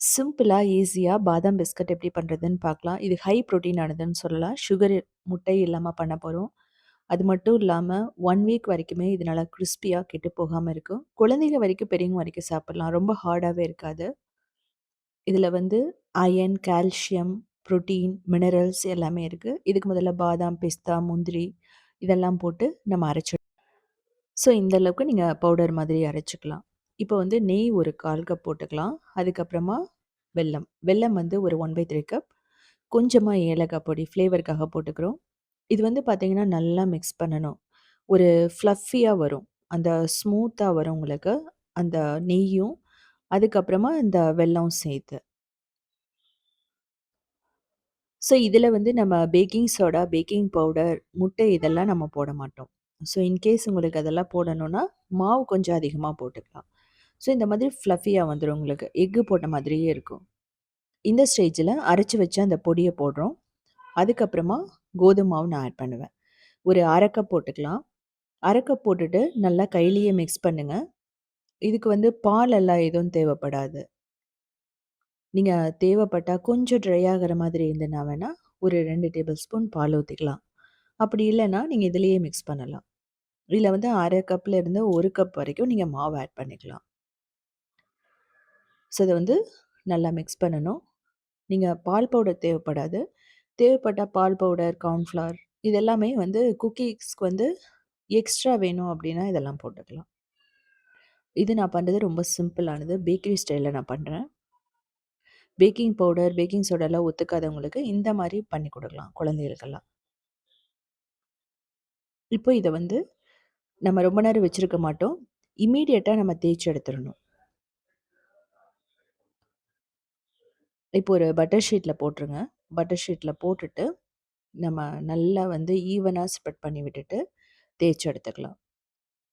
சிம்பிளா, ஈஸியா பாதாம் பிஸ்கட் எப்படி பண்றதுன்னு பார்க்கலாம். இது ஹை புரோட்டீன் ஆனதுன்னு சொல்லலாம். சுகர் முட்டை இல்லாம பண்ண போறோம். அது மட்டும் இல்லாம 1 வீக் வரைக்குமே இது நல்லா கிரிஸ்பியா கெட்டு போகாம இருக்கும். குழந்தைங்க வரைக்கும், பெரியவங்க வரைக்கும் சாப்பிடலாம். ரொம்ப ஹார்டாவே இருக்காது. இதுல வந்து அயர்ன், கால்சியம், புரோட்டீன், மினரல்ஸ் எல்லாமே இருக்கு. இதுக்கு முதல்ல பாதாம், பிஸ்தா, முந்திரி இதெல்லாம் போட்டு நம்ம ஸோ இந்த அளவுக்கு நீங்க பவுடர் மாதிரி அரைச்சுக்கலாம். இப்போ வந்து நெய் ஒரு 1/4 கப் போட்டுக்கலாம். அதுக்கப்புறமா வெல்லம். வெல்லம் வந்து ஒரு 1/3 கப். கொஞ்சமா ஏலக்காய் பொடி ஃப்ளேவருக்காக போட்டுக்கிறோம். இது வந்து பார்த்தீங்கன்னா, நல்லா மிக்ஸ் பண்ணணும். ஒரு ஃப்ளஃபியா வரும். அந்த ஸ்மூத்தா வரும் உங்களுக்கு. அந்த நெய்யும், அதுக்கப்புறமா இந்த வெல்லம் சேர்த்து. ஸோ இதில வந்து நம்ம பேக்கிங் சோடா, பேக்கிங் பவுடர், முட்டை இதெல்லாம் நம்ம போட மாட்டோம். ஸோ இன்கேஸ் உங்களுக்கு அதெல்லாம் போடணும்னா, மாவு கொஞ்சம் அதிகமா போட்டுக்கலாம். ஸோ இந்த மாதிரி ஃப்ளஃபியா வந்துரும் உங்களுக்கு. எக்கு போட்ட மாதிரியே இருக்கும். இந்த ஸ்டேஜில அரைச்சு வச்ச அந்த பொடிய போடுறோம். அதுக்கப்புறமா கோதும மாவு நான் ஆட் பண்ணுவேன். ஒரு 1/2 கப் போட்டுக்கலாம். 1/2 கப் போட்டுட்டு நல்லா கையிலேயே மிக்ஸ் பண்ணுங்க. இதுக்கு வந்து பால் எல்லாம் எதுவும் தேவைப்படாது. நீங்க தேவைப்பட்டா கொஞ்சம் ட்ரை ஆகுற மாதிரி இருந்ததுனா வேணா, ஒரு 2 டேபிள் ஸ்பூன் பால் ஊத்திக்கலாம். அப்படி இல்லன்னா, நீங்க இதிலேயே மிக்ஸ் பண்ணலாம். இதுல வந்து 1/2 கப்ல இருந்து 1 கப் வரைக்கும் நீங்க மாவு ஆட் பண்ணிக்கலாம். ஸோ இத வந்து நல்லா மிக்ஸ் பண்ணணும். நீங்க பால் பவுடர் தேவைப்படாது. தேவைப்பட்டா பால் பவுடர், கார்ன்ஃப்ளவர் இது எல்லாமே வந்து குக்கீஸ்க்கு வந்து எக்ஸ்ட்ரா வேணும் அப்படின்னா இதெல்லாம் போட்டுக்கலாம். இது நான் பண்றது ரொம்ப சிம்பிளானது. பேக்கரி ஸ்டைல்ல நான் பண்றேன். பேக்கிங் பவுடர், பேக்கிங் சோடாலாம் ஒத்துக்காதவங்களுக்கு இந்த மாரி பண்ணி குடுக்கலாம் குழந்தைகளுக்கெல்லாம். இப்போ இத வந்து நம்ம ரொம்ப நேரம் வச்சிருக்க மாட்டோம். இம்மீடியட்டா நம்ம தேய்ச்சு எடுத்துறணும். இப்போ ஒரு பட்டர் ஷீட்ல போட்டுருங்க. பட்டர் ஷீட்ல போட்டுட்டு, நம்ம நல்லா வந்து ஈவனா ஸ்ப்ரெட் பண்ணி விட்டுட்டு தேய்ச்சு எடுத்துக்கலாம்.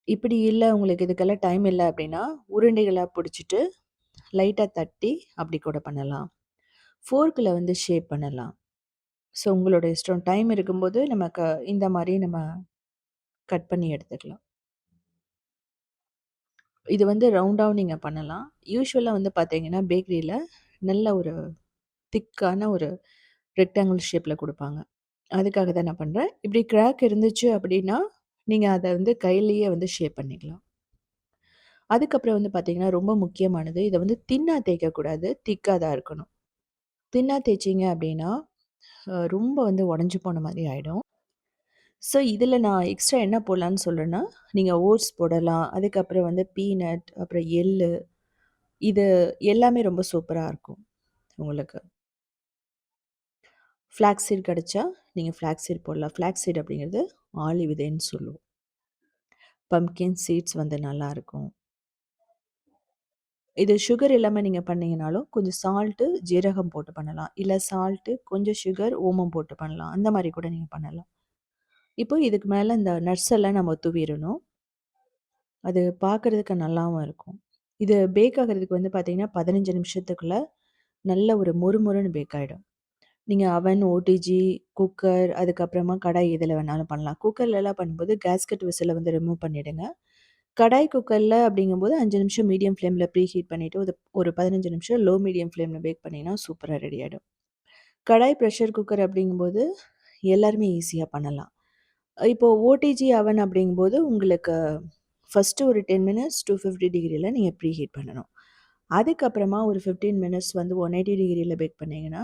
இப்படி இல்ல உங்களுக்கு இதுக்கெல்லாம் டைம் இல்ல அப்படின்னா, உருண்டைகளா புடிச்சிட்டு லைட்டா தட்டி அப்படி கூட பண்ணலாம். ஃபோர்க்ல வந்து ஷேப் பண்ணலாம். ஸோ உங்களோட இஷ்டம். டைம் இருக்கும்போது நமக்கு இந்த மாரி நம்ம கட் பண்ணி எடுத்துக்கலாம். இது வந்து ரவுண்டாவும் நீங்க பண்ணலாம். யூசுவலா வந்து பார்த்தீங்கன்னா, பேக்கரியில நல்ல ஒரு திக்கான ஒரு ரெக்டாங்கிள் ஷேப்ல குடுப்பாங்க. அதுக்காக தான் நான் பண்றேன். இப்படி கிராக் இருந்துச்சு அப்படின்னா, நீங்க அத வந்து கையிலேயே வந்து ஷேப் பண்ணிக்கலாம். அதுக்கப்புறம் வந்து பார்த்தீங்கன்னா, ரொம்ப முக்கியமானது, இத வந்து தின்னா தேய்க்கக்கூடாது. திக்கா தான் இருக்கணும். தின்னா தேய்ச்சீங்க அப்படின்னா, ரொம்ப வந்து உடைஞ்சு போன மாரி ஆயிடும். ஸோ, இதில நான் எக்ஸ்ட்ரா என்ன போடலான்னு சொல்றேன்னா, நீங்க ஓட்ஸ் போடலாம். அதுக்கப்புறம் வந்து பீனட், அப்புறம் எள்ளு இது எல்லாமே ரொம்ப சூப்பரா இருக்கும் உங்களுக்கு. ஃப்ளாக்ஸ் சீட் கிடைச்சா, நீங்க ஃப்ளாக்ஸ் சீட் போடலாம். ஃப்ளாக்ஸ் சீட் அப்படிங்கிறது ஆளி விதைன்னு சொல்லுவோம். பம்ப்கின் சீட்ஸ் வந்து நல்லாருக்கும். இது சுகர் இல்லாம நீங்க பண்ணீங்கனாலும், கொஞ்சம் சால்ட்டு, ஜீரகம் போட்டு பண்ணலாம். இல்ல சால்ட்டு, கொஞ்சம் சுகர், ஓமம் போட்டு பண்ணலாம். அந்த மாரி கூட நீங்க பண்ணலாம். இப்போ இதுக்கு மேல இந்த நட்ஸ் எல்லாம் நம்ம தூவிறணும். அது பார்க்கறதுக்கு நல்லாவும் இருக்கும். இது பேக் ஆகுறதுக்கு வந்து பார்த்தீங்கன்னா, 15 நிமிஷத்துக்குள்ள நல்ல ஒரு மொறுமொறுன்னு பேக் ஆயிடும். நீங்க அவன், ஓடிஜி, குக்கர், அதுக்கப்புறமா கடாய் எதுல வேணாலும் பண்ணலாம். குக்கர்லலாம் பண்ணும்போது கேஸ்கட் விசில வந்து ரிமூவ் பண்ணிடுங்க. கடாய் குக்கர்ல அப்படிங்கும்போது 5 நிமிஷம் மீடியம் ஃப்ளேம்ல ப்ரீ ஹீட் பண்ணிட்டு, ஒரு 15 நிமிஷம் லோ மீடியம் ஃப்ளேம்ல பேக் பண்ணீங்கன்னா சூப்பரா ரெடி ஆயிடும். கடாய் பிரஷர் குக்கர் அப்படிங்கும்போது எல்லாருமே ஈஸியா பண்ணலாம். இப்போ ஓடிஜி அவன் அப்படிங்கும்போது உங்களுக்கு ஃபர்ஸ்ட்டு ஒரு 10 மினிட்ஸ் 250 டிகிரில நீங்க ப்ரீ ஹீட் பண்ணணும். அதுக்கப்புறமா ஒரு 15 மினிட்ஸ் வந்து 180 டிகிரில பேக் பண்ணீங்கன்னா,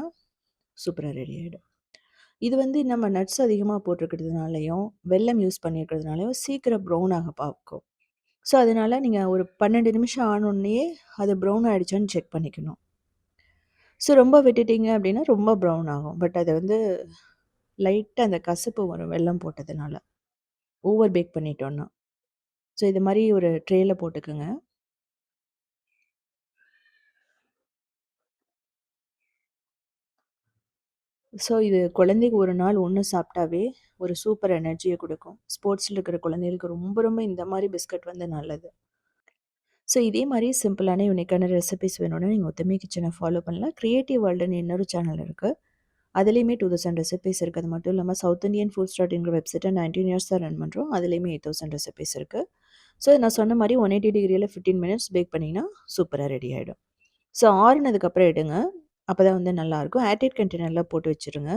சூப்பரா ரெடி ஆயிடும். இது வந்து நம்ம நட்ஸ் அதிகமா போட்டிருக்கிறதுனாலயும், வெல்லம் யூஸ் பண்ணியிருக்கிறதுனாலயும் சீக்கிரம் ப்ரௌன் ஆக பார்க்கும். ஸோ, அதனால நீங்க ஒரு 12 நிமிஷம் ஆனோனயே அது ப்ரவுன் ஆயிடுச்சான்னு செக் பண்ணிக்கணும். ஸோ, ரொம்ப விட்டுட்டீங்க அப்டின்னா ரொம்ப ப்ரவுன் ஆகும். பட் அது வந்து லைட்டா அந்த கசப்பு வரும் வெல்லம் போட்டதுனால. ஓவர் பேக் பண்ணிட்டோம்னா. ஸோ, இது மாரி ஒரு ட்ரேல போட்டுக்கங்க. ஸோ, இது குழந்தைக்கு ஒரு நாள் 1 சாப்பிட்டாவே ஒரு சூப்பர் எனர்ஜிய குடுக்கும். ஸ்போர்ட்ஸ்ல இருக்கிற குழந்தைகளுக்கு ரொம்ப ரொம்ப இந்த மாரி பிஸ்கட் வந்து நல்லது. ஸோ, இதே மாரி சிம்பிளான யூனிக்கான ரெசிபீஸ் வேணும்னா நீங்க உத்தமி கிச்சன ஃபாலோ பண்ணலாம். கிரியேட்டிவ் வேர்ல்டுன்னு இன்னொரு சேனல் இருக்கு. அதிலேயுமே 2000 ரெசிபீஸ் இருக்கு. அது மட்டும் இல்லாம சவுத் இண்டியன் ஃபுட்ஸ் டாட்ங்கிற வெப்சைட்ட 19 இயர்ஸா ரன் பண்றோம். அதிலேயுமே 8000 ரெசிபீஸ் இருக்கு. ஸோ நான் சொன்ன மாரி 180 டிகிரில 15 மினிட்ஸ் பேக் பண்ணீங்கன்னா, சூப்பரா ரெடி ஆயிடும். ஸோ ஆறுனதுக்கப்புறம் எடுங்க. அப்பதான் வந்து நல்லாயிருக்கும். ஏர்டைட் கண்டெய்னர்ல போட்டு வச்சுருங்க.